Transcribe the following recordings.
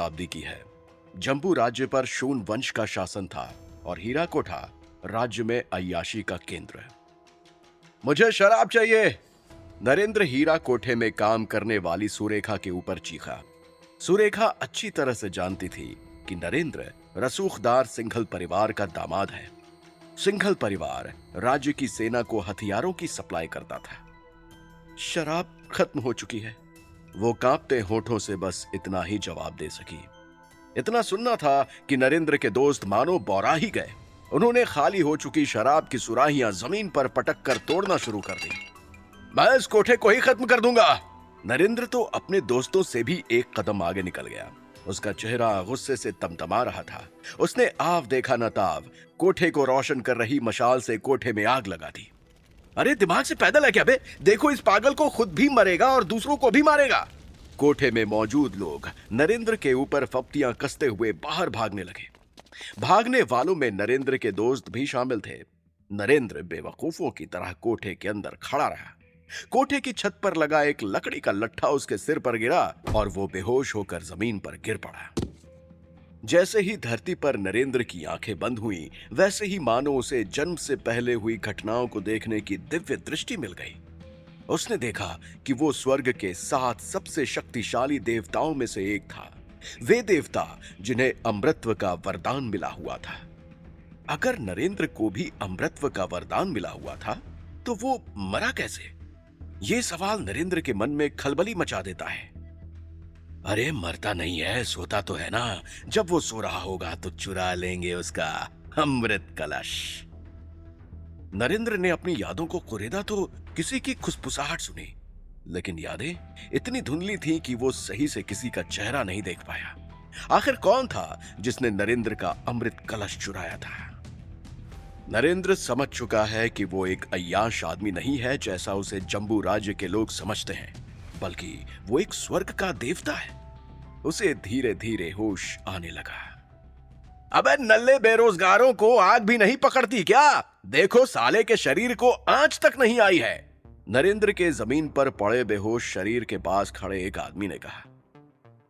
शताब्दी की है। जम्बू राज्य पर शून वंश का शासन था और हीराकोटा राज्य में अय्याशी का केंद्र है। मुझे शराब चाहिए। नरेंद्र हीरा कोठे में काम करने वाली सुरेखा के ऊपर चीखा। सुरेखा अच्छी तरह से जानती थी कि नरेंद्र रसूखदार सिंघल परिवार का दामाद है। सिंघल परिवार राज्य की सेना को हथियारों की सप्लाई करता था। शराब खत्म हो चुकी है। वो कांपते होठों से बस इतना ही जवाब दे सकी। इतना सुनना था कि नरेंद्र के दोस्त मानो बौरा ही गए। उन्होंने खाली हो चुकी शराब की सुराहियां जमीन पर पटक कर तोड़ना शुरू कर दी। मैं इस कोठे को ही खत्म कर दूंगा। नरेंद्र तो अपने दोस्तों से भी एक कदम आगे निकल गया। उसका चेहरा गुस्से से तमतमा रहा था। उसने आव देखा न ताव कोठे को रोशन कर रही मशाल से कोठे में आग लगा दी। अरे दिमाग से पैदल है क्या बे? देखो इस पागल को खुद भी मरेगा और दूसरों को भी मारेगा। कोठे में मौजूद लोग नरेंद्र के ऊपर फप्तियां कसते हुए बाहर भागने लगे। भागने वालों में नरेंद्र के दोस्त भी शामिल थे। नरेंद्र बेवकूफों की तरह कोठे के अंदर खड़ा रहा। कोठे की छत पर लगा एक लकड़ी का लट्ठा उसके सिर पर गिरा और वो बेहोश होकर जमीन पर गिर पड़ा। जैसे ही धरती पर नरेंद्र की आंखें बंद हुई, वैसे ही मानो उसे जन्म से पहले हुई घटनाओं को देखने की दिव्य दृष्टि मिल गई। उसने देखा कि वो स्वर्ग के 7 सबसे शक्तिशाली देवताओं में से एक था। वे देवता जिन्हें अमृतत्व का वरदान मिला हुआ था। अगर नरेंद्र को भी अमृतत्व का वरदान मिला हुआ था तो वो मरा कैसे? ये सवाल नरेंद्र के मन में खलबली मचा देता है। अरे मरता नहीं है, सोता तो है ना। जब वो सो रहा होगा तो चुरा लेंगे उसका अमृत कलश। नरेंद्र ने अपनी यादों को कुरेदा तो किसी की खुसफुसाहट सुनी, लेकिन यादें इतनी धुंधली थीं कि वो सही से किसी का चेहरा नहीं देख पाया। आखिर कौन था जिसने नरेंद्र का अमृत कलश चुराया था? नरेंद्र समझ चुका है कि वो एक अय्याश आदमी नहीं है जैसा उसे जम्बू राज्य के लोग समझते हैं, बल्कि वो एक स्वर्ग का देवता है। उसे धीरे धीरे होश आने लगा। अबे नल्ले बेरोजगारों को आग भी नहीं पकड़ती क्या? देखो साले के शरीर को आंच तक नहीं आई है। नरेंद्र के जमीन पर पड़े बेहोश शरीर के पास खड़े एक आदमी ने कहा।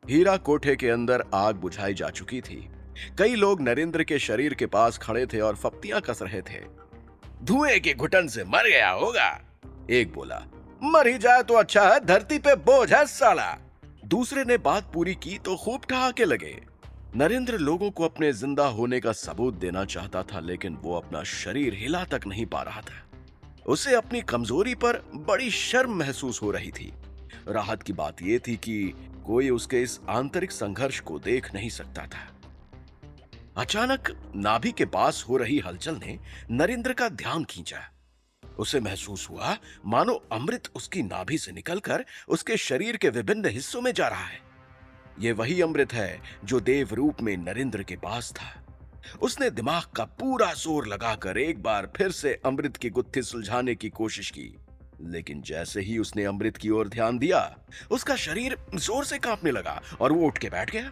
हीरा कोठे के अंदर आग बुझाई जा चुकी थी। कई लोग नरेंद्र के शरीर के पास खड़े थे और फप्तियां कस रहे थे। धुएं की घुटन से मर गया होगा, एक बोला। मर ही जाए तो अच्छा है, धरती पे बोझ है साला। दूसरे ने बात पूरी की तो खूब ठहाके लगे। नरेंद्र लोगों को अपने जिंदा होने का सबूत देना चाहता था, लेकिन वो अपना शरीर हिला तक नहीं पा रहा था। उसे अपनी कमजोरी पर बड़ी शर्म महसूस हो रही थी। राहत की बात यह थी कि कोई उसके इस आंतरिक संघर्ष को देख नहीं सकता था। अचानक नाभि के पास हो रही हलचल ने नरेंद्र का ध्यान खींचा। उसे महसूस हुआ मानो अमृत उसकी नाभि से निकलकर उसके शरीर के विभिन्न हिस्सों में जा रहा है। यह वही अमृत है जो देव रूप में नरेंद्र के पास था। उसने दिमाग का पूरा जोर लगाकर एक बार फिर से अमृत की गुत्थी सुलझाने की कोशिश की, लेकिन जैसे ही उसने अमृत की ओर ध्यान दिया, उसका शरीर जोर से कांपने लगा और वो उठ के बैठ गया।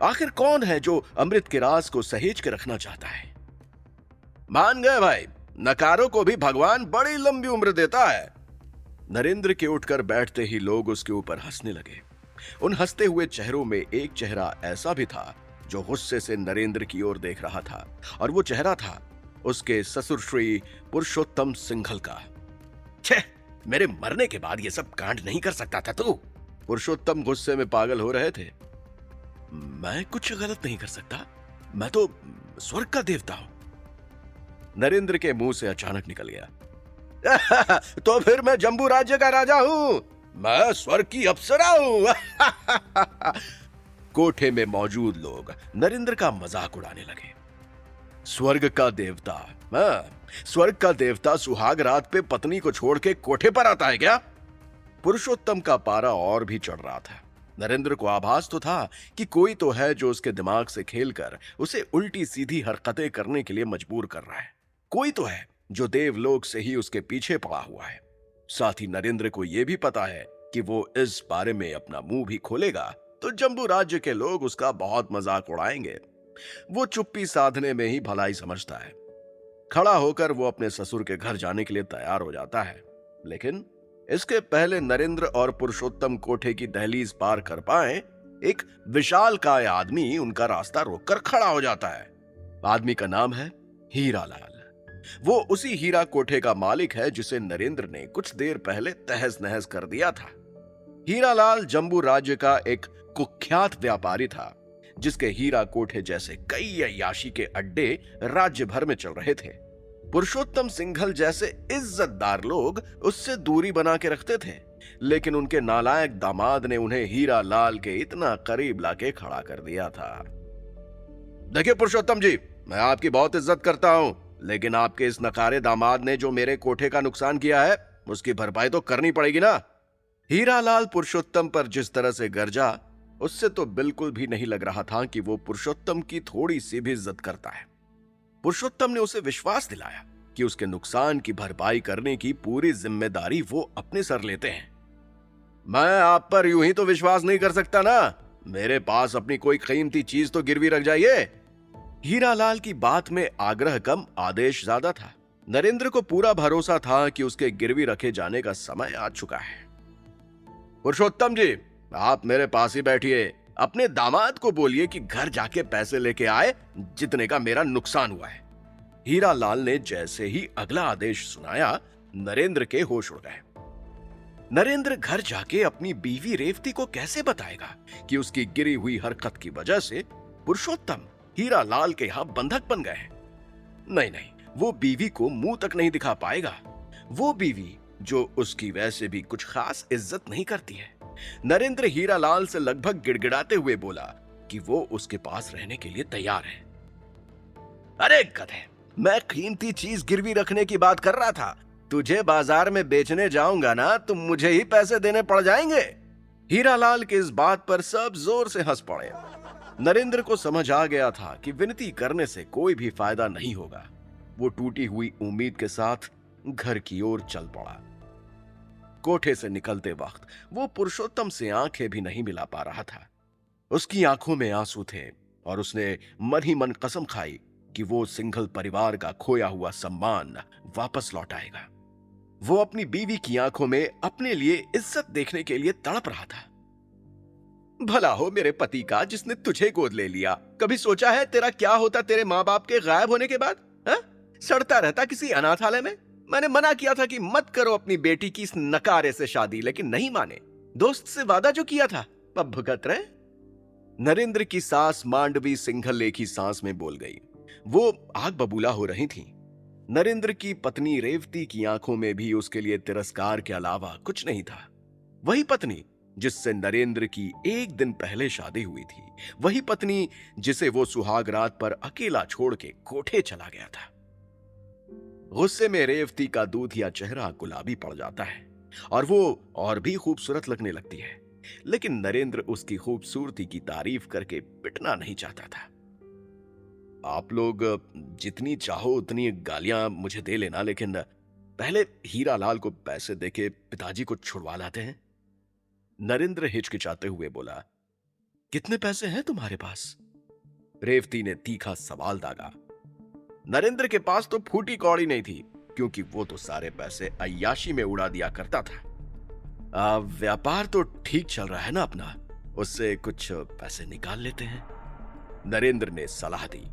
आखिर कौन है जो अमृत के राज को सहेज के रखना चाहता है? मान गए भाई, नकारों को भी भगवान बड़ी लंबी उम्र देता है। नरेंद्र के उठकर बैठते ही लोग उसके ऊपर हंसने लगे। उन हंसते हुए चेहरों में एक चेहरा ऐसा भी था जो गुस्से से नरेंद्र की ओर देख रहा था, और वो चेहरा था उसके ससुर श्री पुरुषोत्तम सिंघल का। छे, मेरे मरने के बाद ये सब कांड नहीं कर सकता था तू? पुरुषोत्तम गुस्से में पागल हो रहे थे। मैं कुछ गलत नहीं कर सकता, मैं तो स्वर्ग का देवता हूं। नरेंद्र के मुंह से अचानक निकल गया। तो फिर मैं जम्बू राज्य का राजा हूं, मैं स्वर्ग की अप्सरा हूं। कोठे में मौजूद लोग नरेंद्र का मजाक उड़ाने लगे। स्वर्ग का देवता? स्वर्ग का देवता सुहाग रात पे पत्नी को छोड़ के कोठे पर आता है क्या? पुरुषोत्तम का पारा और भी चढ़ रहा था। नरेंद्र को आभास तो था कि कोई तो है जो उसके दिमाग से खेलकर उसे उल्टी सीधी हरकतें करने के लिए मजबूर कर रहा है। कोई तो है जो देवलोक से ही उसके पीछे पड़ा हुआ है। साथ ही नरेंद्र को यह भी पता है कि वो इस बारे में अपना मुंह भी खोलेगा तो जम्बू राज्य के लोग उसका बहुत मजाक उड़ाएंगे। वो चुप्पी साधने में ही भलाई समझता है। खड़ा होकर वो अपने ससुर के घर जाने के लिए तैयार हो जाता है, लेकिन इसके पहले नरेंद्र और पुरुषोत्तम कोठे की दहलीज पार कर पाए, एक विशालकाय आदमी उनका रास्ता रोककर खड़ा हो जाता है। आदमी का नाम है हीरालाल। वो उसी हीरा कोठे का मालिक है जिसे नरेंद्र ने कुछ देर पहले तहस नहस कर दिया था। हीरालाल जम्बू राज्य का एक कुख्यात व्यापारी था, जिसके हीरा कोठे जैसे कई अय्याशी के अड्डे राज्य भर में चल रहे थे। पुरुषोत्तम सिंघल जैसे इज्जतदार लोग उससे दूरी बना के रखते थे, लेकिन उनके नालायक दामाद ने उन्हें हीरालाल के इतना करीब लाके खड़ा कर दिया था। देखिए पुरुषोत्तम जी, मैं आपकी बहुत इज्जत करता हूं, लेकिन आपके इस नकारे दामाद ने जो मेरे कोठे का नुकसान किया है, उसकी भरपाई तो करनी पड़ेगी ना। हीरालाल पुरुषोत्तम पर जिस तरह से गरजा, उससे तो बिल्कुल भी नहीं लग रहा था कि वो पुरुषोत्तम की थोड़ी सी भी इज्जत करता है। पुरुषोत्तम ने उसे विश्वास दिलाया कि उसके नुकसान की भरपाई करने की पूरी जिम्मेदारी वो अपने सर लेते हैं। मैं आप पर यूं ही तो विश्वास नहीं कर सकता ना, मेरे पास अपनी कोई कीमती चीज तो गिरवी रख जाइए। हीरालाल की बात में आग्रह कम, आदेश ज्यादा था। नरेंद्र को पूरा भरोसा था कि उसके गिरवी रखे जाने का समय आ चुका है। पुरुषोत्तम जी, आप मेरे पास ही बैठिए, अपने दामाद को बोलिए कि घर जाके पैसे लेके आए जितने का मेरा नुकसान हुआ है। हीरालाल ने जैसे ही अगला आदेश सुनाया, नरेंद्र के होश उड़ गए। नरेंद्र घर जाके अपनी बीवी रेवती को कैसे बताएगा कि उसकी गिरी हुई हरकत की वजह से पुरुषोत्तम हीरालाल के यहां बंधक बन गए? नहीं नहीं, वो बीवी को मुंह तक नहीं दिखा पाएगा। वो बीवी जो उसकी वैसे भी कुछ खास इज्जत नहीं करती है। नरेंद्र हीरालाल से लगभग गिड़गिड़ाते हुए बोला कि वो उसके पास रहने के लिए तैयार है। अरे गधे, मैं कीमती चीज गिरवी रखने की बात कर रहा था। तुझे बाजार में बेचने जाऊंगा ना, तो मुझे ही पैसे देने पड़ जाएंगे। हीरालाल के इस बात पर सब जोर से हंस पड़े। नरेंद्र को समझ आ गया था कि विनती करने से कोई भी फायदा नहीं होगा। वो टूटी हुई उम्मीद के साथ घर की ओर चल पड़ा। कोठे से निकलते वक्त वो पुरुषोत्तम से आंखें भी नहीं मिला पा रहा था। उसकी आंखों में आंसू थे और उसने मन ही मन कसम खाई कि वो सिंघल परिवार का खोया हुआ सम्मान वापस लौटाएगा। वो अपनी बीवी की आंखों में अपने लिए इज्जत देखने के लिए तड़प रहा था। भला हो मेरे पति का, जिसने तुझे गोद ले लिया। कभी सोचा है तेरा क्या होता तेरे माँ बाप के गायब होने के बाद? सड़ता रहता किसी अनाथालय में। मैंने मना किया था कि मत करो अपनी बेटी की इस नकारे से शादी, लेकिन नहीं माने। दोस्त से वादा जो किया था, अब भुगत रहे। नरेंद्र की सास मांडवी सिंघल एक ही सांस में बोल गई। वो आग बबूला हो रही थी। नरेंद्र की पत्नी रेवती की आंखों में भी उसके लिए तिरस्कार के अलावा कुछ नहीं था। वही पत्नी जिससे नरेंद्र की एक दिन पहले शादी हुई थी, वही पत्नी जिसे वो सुहाग रात पर अकेला छोड़ के कोठे चला गया था। गुस्से में रेवती का दूधिया चेहरा गुलाबी पड़ जाता है और वो और भी खूबसूरत लगने लगती है, लेकिन नरेंद्र उसकी खूबसूरती की तारीफ करके पिटना नहीं चाहता था। आप लोग जितनी चाहो उतनी गालियां मुझे दे लेना, लेकिन पहले हीरालाल को पैसे देके पिताजी को छुड़वा लाते हैं। नरेंद्र हिचकिचाते हुए बोला। कितने पैसे हैं तुम्हारे पास? रेवती ने तीखा सवाल दागा। नरेंद्र के पास तो फूटी कौड़ी नहीं थी, क्योंकि वो तो सारे पैसे अय्याशी में उड़ा दिया करता था। व्यापार तो ठीक चल रहा है ना अपना, उससे कुछ पैसे निकाल लेते हैं, नरेंद्र ने सलाह दी।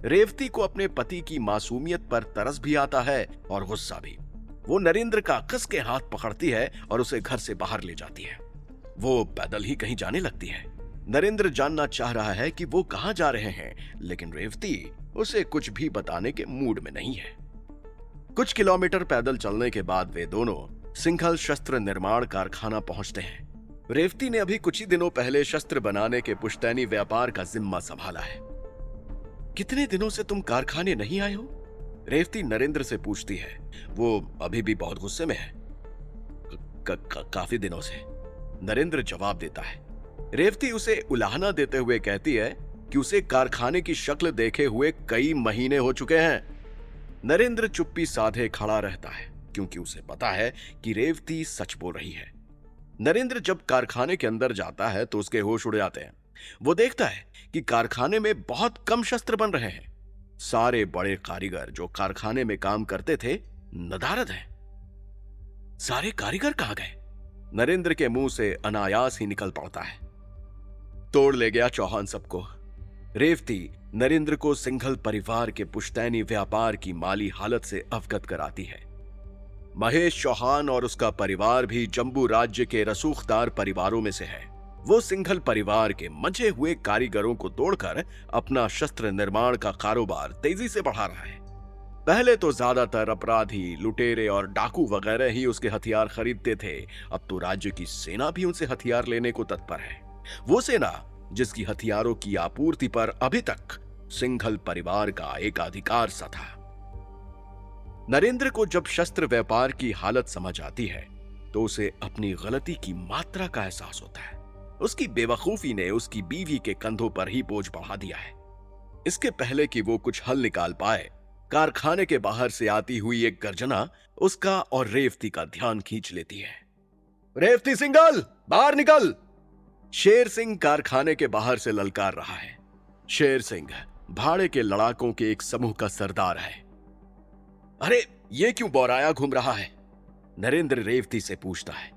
रेवती को अपने पति की मासूमियत पर तरस भी आता है और गुस्सा भी। वो नरेंद्र का कस के हाथ पकड़ती है और उसे घर से बाहर ले जाती है। वो पैदल ही कहीं जाने लगती है। नरेंद्र जानना चाह रहा है कि वो कहां जा रहे हैं, लेकिन रेवती उसे कुछ भी बताने के मूड में नहीं है। कुछ किलोमीटर पैदल चलने के बाद वे दोनों सिंघल शस्त्र निर्माण कारखाना पहुंचते हैं। रेवती ने अभी कुछ ही दिनों पहले शस्त्र बनाने के पुश्तैनी व्यापार का जिम्मा संभाला है। कितने दिनों से तुम कारखाने नहीं आए हो? रेवती नरेंद्र से पूछती है। वो अभी भी बहुत गुस्से में है। काफी दिनों से, नरेंद्र जवाब देता है। रेवती उसे उलाहना देते हुए कहती है कि उसे कारखाने की शक्ल देखे हुए कई महीने हो चुके हैं। नरेंद्र चुप्पी साधे खड़ा रहता है, क्योंकि उसे पता है कि रेवती सच बोल रही है। नरेंद्र जब कारखाने के अंदर जाता है तो उसके होश उड़ जाते हैं। वो देखता है कि कारखाने में बहुत कम शस्त्र बन रहे हैं। सारे बड़े कारीगर जो कारखाने में काम करते थे नदारद हैं। सारे कारीगर कहां गए? नरेंद्र के मुंह से अनायास ही निकल पड़ता है। तोड़ ले गया चौहान सबको। रेवती नरेंद्र को सिंघल परिवार के पुश्तैनी व्यापार की माली हालत से अवगत कराती है। महेश चौहान और उसका परिवार भी जम्बू राज्य के रसूखदार परिवारों में से है। वो सिंघल परिवार के मंझे हुए कारीगरों को तोड़कर अपना शस्त्र निर्माण का कारोबार तेजी से बढ़ा रहा है। पहले तो ज्यादातर अपराधी, लुटेरे और डाकू वगैरह ही उसके हथियार खरीदते थे। अब तो राज्य की सेना भी उनसे हथियार लेने को तत्पर है। वो सेना जिसकी हथियारों की आपूर्ति पर अभी तक सिंघल परिवार का एकाधिकार सा था। नरेंद्र को जब शस्त्र व्यापार की हालत समझ आती है तो उसे अपनी गलती की मात्रा का एहसास होता है। उसकी बेवकूफी ने उसकी बीवी के कंधों पर ही बोझ बढ़ा दिया है। इसके पहले कि वो कुछ हल निकाल पाए, कारखाने के बाहर से आती हुई एक गर्जना उसका और रेवती का ध्यान खींच लेती है। रेवती सिंघल, बाहर निकल! शेर सिंह कारखाने के बाहर से ललकार रहा है। शेर सिंह भाड़े के लड़ाकों के एक समूह का सरदार है। अरे ये क्यों बौराया घूम रहा है? नरेंद्र रेवती से पूछता है।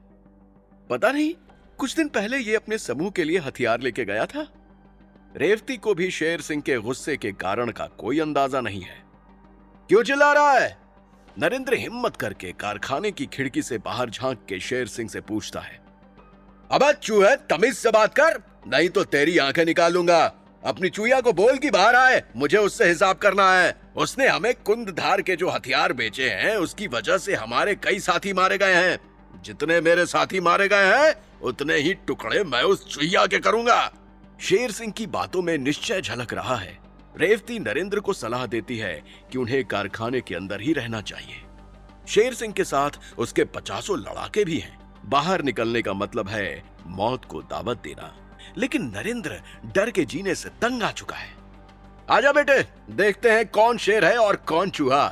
पता नहीं, कुछ दिन पहले ये अपने समूह के लिए हथियार लेके गया था। रेवती को भी शेर सिंह के गुस्से के कारण का कोई अंदाजा नहीं है। क्यों चिल्ला रहा है? नरेंद्र हिम्मत करके कारखाने की खिड़की से बाहर झांक के शेर सिंह से पूछता है। अबे चूहे, तमीज से बात कर, नहीं तो तेरी आंखें निकाल लूंगा। अपनी चूहिया को बोल कि बाहर आए, मुझे उससे हिसाब करना है। उसने हमें कुंदधार के जो हथियार बेचे हैं उसकी वजह से हमारे कई साथी मारे गए हैं। जितने मेरे साथी मारे गए हैं उतने ही टुकड़े मैं उस चूहिया के करूंगा। शेर सिंह की बातों में निश्चय झलक रहा है। रेवती नरेंद्र को सलाह देती है कि उन्हें कारखाने के अंदर ही रहना चाहिए। शेर सिंह के साथ उसके 50 लड़ाके भी हैं। बाहर निकलने का मतलब है मौत को दावत देना। लेकिन नरेंद्र डर के जीने से तंग आ चुका है। आजा बेटे, देखते हैं कौन शेर है और कौन चूहा।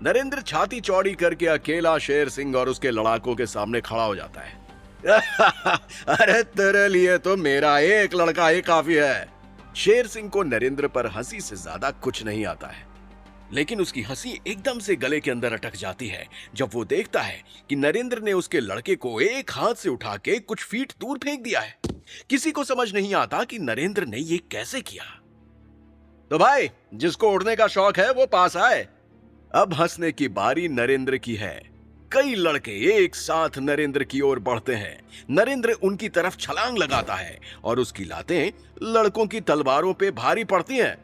नरेंद्र छाती चौड़ी करके अकेला शेर सिंह और उसके लड़ाकों के सामने खड़ा हो जाता है। अरे तेरे लिए तो मेरा एक लड़का ही काफी है। शेर सिंह को नरेंद्र पर हंसी से ज्यादा कुछ नहीं आता है, लेकिन उसकी हंसी एकदम से गले के अंदर अटक जाती है जब वो देखता है कि नरेंद्र ने उसके लड़के को एक हाथ से उठा के कुछ फीट दूर फेंक दिया है। किसी को समझ नहीं आता कि नरेंद्र ने ये कैसे किया। तो भाई, जिसको उड़ने का शौक है वो पास आए। अब हंसने की बारी नरेंद्र की है। कई लड़के एक साथ नरेंद्र की ओर बढ़ते हैं। नरेंद्र उनकी तरफ छलांग लगाता है और उसकी लातें लड़कों की तलवारों पे भारी पड़ती हैं।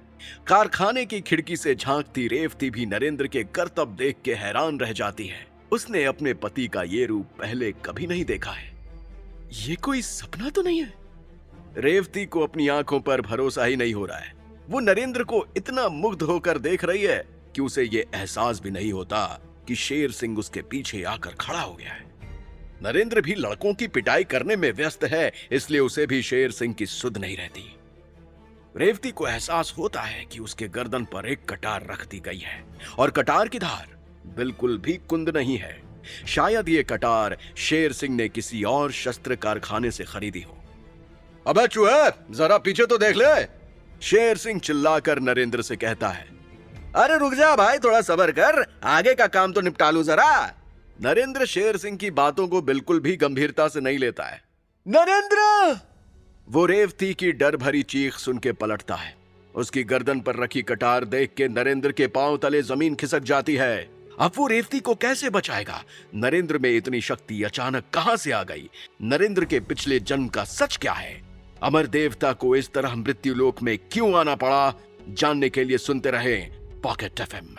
कारखाने की खिड़की से झांकती रेवती भी नरेंद्र के करतब देख के हैरान रह जाती है। उसने अपने पति का ये रूप पहले कभी नहीं देखा है। ये कोई सपना तो नहीं है? रेवती को अपनी आंखों पर भरोसा ही नहीं हो रहा है। वो नरेंद्र को इतना मुग्ध होकर देख रही है कि उसे ये एहसास भी नहीं होता कि शेर सिंह उसके पीछे आकर खड़ा हो गया है। नरेंद्र भी लड़कों की पिटाई करने में व्यस्त है, इसलिए उसे भी शेर सिंह की सुध नहीं रहती। रेवती को एहसास होता है कि उसके गर्दन पर एक कटार रख दी गई है और कटार की धार बिल्कुल भी कुंद नहीं है। शायद ये कटार शेर सिंह ने किसी और शस्त्र कारखाने से खरीदी हो। अबे चूहे, जरा पीछे तो देख ले! शेर सिंह चिल्लाकर नरेंद्र से कहता है। अरे रुक जा भाई, थोड़ा सब्र कर, आगे का काम तो निपटा लूं जरा। नरेंद्र शेर सिंह की बातों को बिल्कुल भी गंभीरता से नहीं लेता है। नरेंद्र! वो रेवती की डर भरी चीख सुन के पलटता है। उसकी गर्दन पर रखी कटार देख के नरेंद्र के पांव तले जमीन खिसक जाती है। अब वो रेवती को कैसे बचाएगा? नरेंद्र में इतनी शक्ति अचानक कहां से आ गई? नरेंद्र के पिछले जन्म का सच क्या है? अमर देवता को इस तरह मृत्युलोक में क्यों आना पड़ा? जानने के लिए सुनते रहें पॉकेट एफएम।